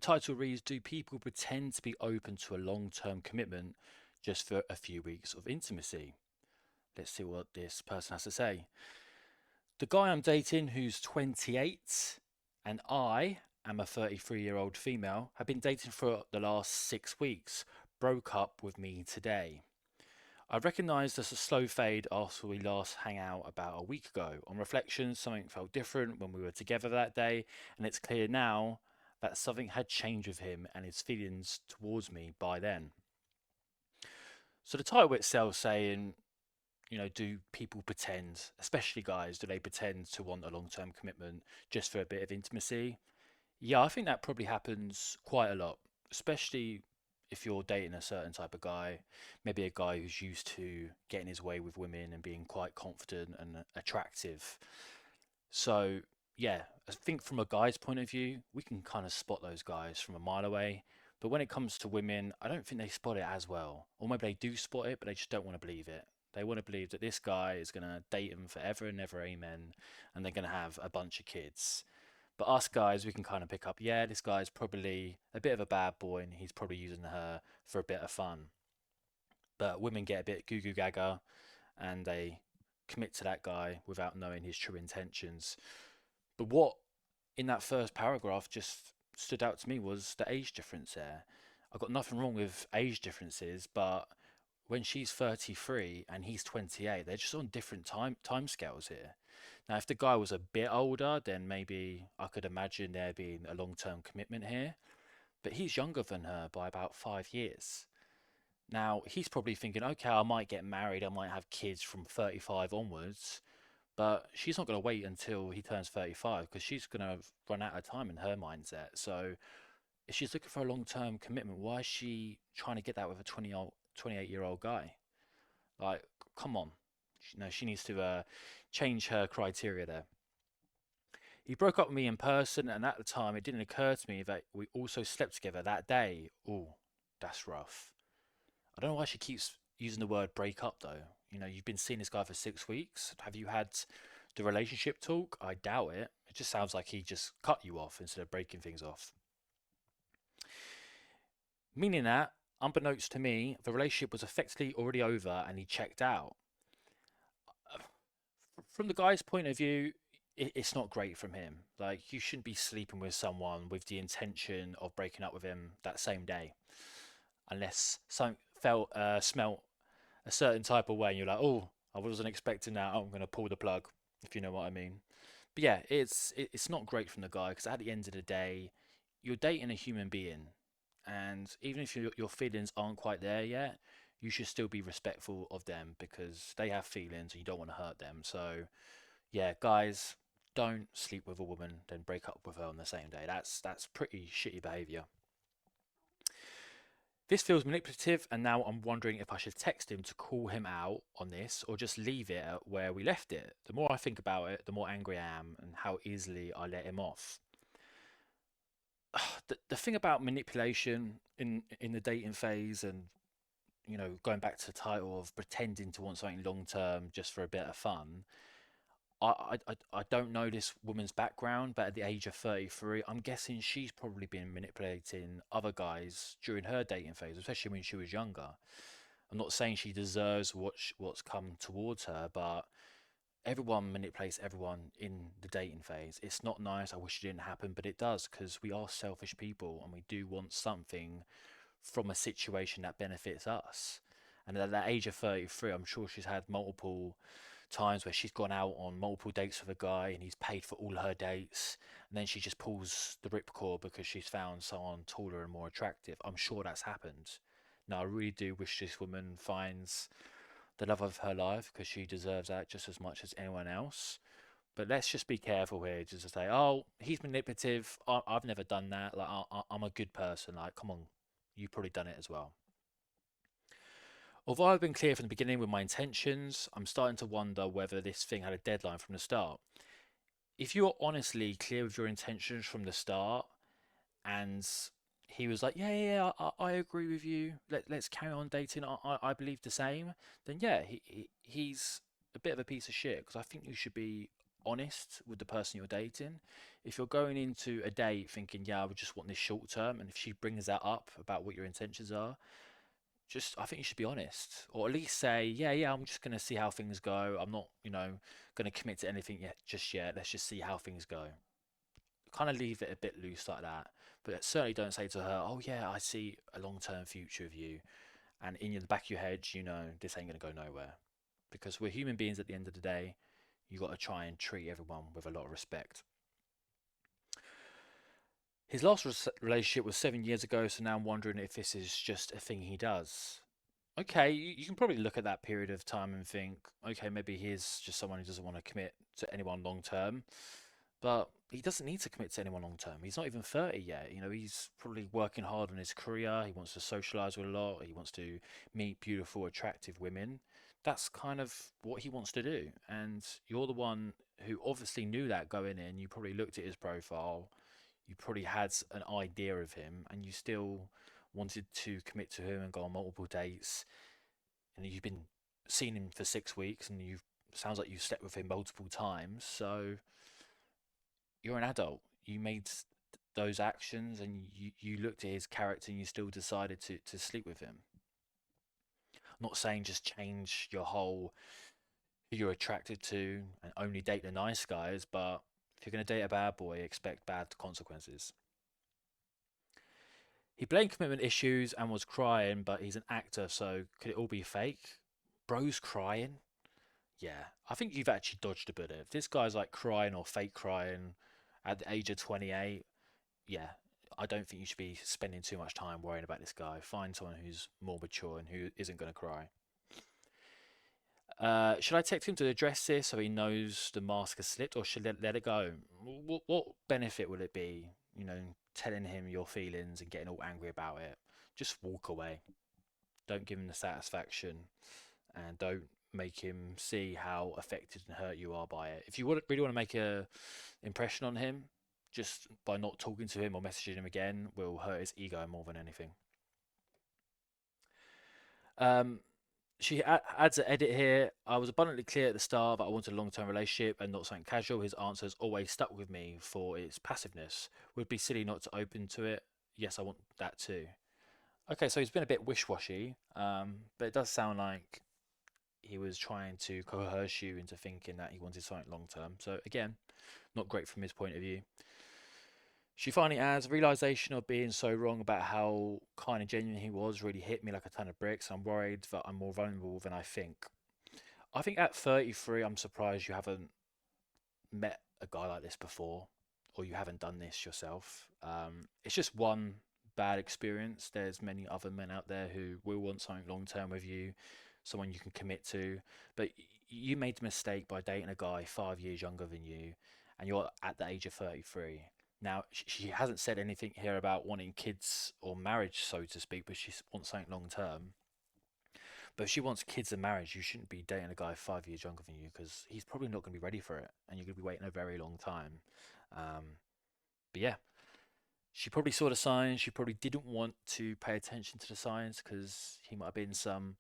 title reads, do people pretend to be open to a long-term commitment just for a few weeks of intimacy? Let's see what this person has to say. The guy I'm dating, who's 28, and I am a 33-year-old female, have been dating for the last 6 weeks, broke up with me today. I recognised there's a slow fade after we last hang out about a week ago. On reflection, something felt different when we were together that day, and it's clear now that something had changed with him and his feelings towards me by then. So the title itself saying, do people pretend, especially guys, do they pretend to want a long-term commitment just for a bit of intimacy? Yeah, I think that probably happens quite a lot, especially if you're dating a certain type of guy, maybe a guy who's used to getting his way with women and being quite confident and attractive. So, yeah, I think from a guy's point of view, we can kind of spot those guys from a mile away. But when it comes to women, I don't think they spot it as well. Or maybe they do spot it, but they just don't want to believe it. They want to believe that this guy is going to date them forever and ever, amen, and they're going to have a bunch of kids. But us guys, we can kind of pick up, yeah, this guy's probably a bit of a bad boy and he's probably using her for a bit of fun. But women get a bit goo goo gaga and they commit to that guy without knowing his true intentions. But what in that first paragraph just stood out to me was the age difference there. I've got nothing wrong with age differences, but when she's 33 and he's 28, they're just on different time scales here. Now, if the guy was a bit older, then maybe I could imagine there being a long-term commitment here. But he's younger than her by about 5 years. Now, he's probably thinking, okay, I might get married, I might have kids from 35 onwards, but she's not going to wait until he turns 35 because she's going to run out of time in her mindset. So, if she's looking for a long-term commitment, why is she trying to get that with a 28-year-old guy? Like, come on. No, she needs to change her criteria there. He broke up with me in person, and at the time, it didn't occur to me that we also slept together that day. Oh, that's rough. I don't know why she keeps using the word break up, though. You've been seeing this guy for 6 weeks. Have you had the relationship talk? I doubt it. It just sounds like he just cut you off instead of breaking things off. Meaning that, unbeknownst to me, the relationship was effectively already over and he checked out. From the guy's point of view, it's not great from him. Like, you shouldn't be sleeping with someone with the intention of breaking up with him that same day, unless something smelt a certain type of way, and you're like, oh, I wasn't expecting that. I'm gonna pull the plug, if you know what I mean. But yeah, it's not great from the guy because at the end of the day, you're dating a human being, and even if your feelings aren't quite there yet, you should still be respectful of them because they have feelings and you don't want to hurt them. So yeah, guys, don't sleep with a woman, then break up with her on the same day. That's pretty shitty behavior. This feels manipulative, and now I'm wondering if I should text him to call him out on this or just leave it at where we left it. The more I think about it, the more angry I am and how easily I let him off. The thing about manipulation in the dating phase and going back to the title of pretending to want something long term just for a bit of fun, I don't know this woman's background, but at the age of 33, I'm guessing she's probably been manipulating other guys during her dating phase, especially when she was younger. I'm not saying she deserves what's come towards her, but everyone manipulates everyone in the dating phase. It's not nice. I wish it didn't happen, but it does because we are selfish people and we do want something from a situation that benefits us. And at that age of 33, I'm sure she's had multiple times where she's gone out on multiple dates with a guy and he's paid for all her dates. And then she just pulls the ripcord because she's found someone taller and more attractive. I'm sure that's happened. Now, I really do wish this woman finds the love of her life because she deserves that just as much as anyone else. But let's just be careful here, just to say, oh, he's manipulative. I've never done that. Like, I'm a good person. Like, come on, you've probably done it as well. Although I've been clear from the beginning with my intentions, I'm starting to wonder whether this thing had a deadline from the start. If you're honestly clear with your intentions from the start, and he was like, yeah, I agree with you. Let's carry on dating. I believe the same. Then yeah, he's a bit of a piece of shit because I think you should be honest with the person you're dating. If you're going into a date thinking, yeah, I would just want this short term, and if she brings that up about what your intentions are, just I think you should be honest, or at least say, yeah, I'm just gonna see how things go. I'm not, gonna commit to anything yet, just yet. Let's just see how things go. Kind of leave it a bit loose like that, but certainly don't say to her, oh yeah, I see a long-term future of you, and in the back of your head, this ain't gonna go nowhere, because we're human beings at the end of the day. You got to try and treat everyone with a lot of respect. His last relationship was 7 years ago, so now I'm wondering if this is just a thing he does. Okay, you can probably look at that period of time and think, okay, maybe he's just someone who doesn't want to commit to anyone long term, but he doesn't need to commit to anyone long term. He's not even 30 yet. He's probably working hard on his career. He wants to socialize with a lot. He wants to meet beautiful, attractive women. That's kind of what he wants to do. And you're the one who obviously knew that going in. You probably looked at his profile, you probably had an idea of him, and you still wanted to commit to him and go on multiple dates. And you've been seeing him for 6 weeks, and you've sounds like you've slept with him multiple times. So you're an adult. You made those actions, and you looked at his character, and you still decided to sleep with him. I'm not saying just change your whole who you're attracted to and only date the nice guys, but if you're going to date a bad boy, expect bad consequences. He blamed commitment issues and was crying, but he's an actor, so could it all be fake? Bro's crying? Yeah, I think you've actually dodged a bullet. If this guy's like crying or fake crying at the age of 28, yeah, I don't think you should be spending too much time worrying about this guy. Find someone who's more mature and who isn't going to cry. Should I text him to address this so he knows the mask has slipped, or should I let it go? What benefit would it be, telling him your feelings and getting all angry about it? Just walk away. Don't give him the satisfaction, and don't make him see how affected and hurt you are by it. If you really want to make a impression on him, just by not talking to him or messaging him again will hurt his ego more than anything. Um, she adds an edit here. I was abundantly clear at the start that I wanted a long-term relationship and not something casual. His answers always stuck with me for its passiveness. Would be silly not to open to it. Yes, I want that too. Okay, so he's been a bit wish-washy, but it does sound like he was trying to coerce you into thinking that he wanted something long-term. So again, not great from his point of view. She finally adds, realization of being so wrong about how kind and genuine he was really hit me like a ton of bricks. I'm worried that I'm more vulnerable than I think. I think at 33, I'm surprised you haven't met a guy like this before, or you haven't done this yourself. It's just one bad experience. There's many other men out there who will want something long term with you, someone you can commit to. But you made the mistake by dating a guy 5 years younger than you, and you're at the age of 33. Now, she hasn't said anything here about wanting kids or marriage, so to speak, but she wants something long term. But if she wants kids and marriage, you shouldn't be dating a guy 5 years younger than you, because he's probably not going to be ready for it, and you're going to be waiting a very long time. Um, but yeah, she probably saw the signs. She probably didn't want to pay attention to the signs because he might have been some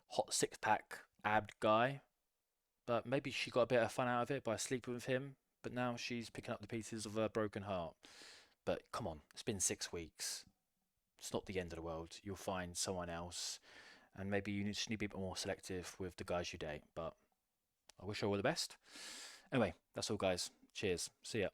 hot six pack abbed guy. But maybe she got a bit of fun out of it by sleeping with him. But now she's picking up the pieces of her broken heart. But come on, it's been 6 weeks. It's not the end of the world. You'll find someone else, and maybe you just need to be a bit more selective with the guys you date. But I wish her all the best. Anyway, that's all, guys. Cheers. See ya.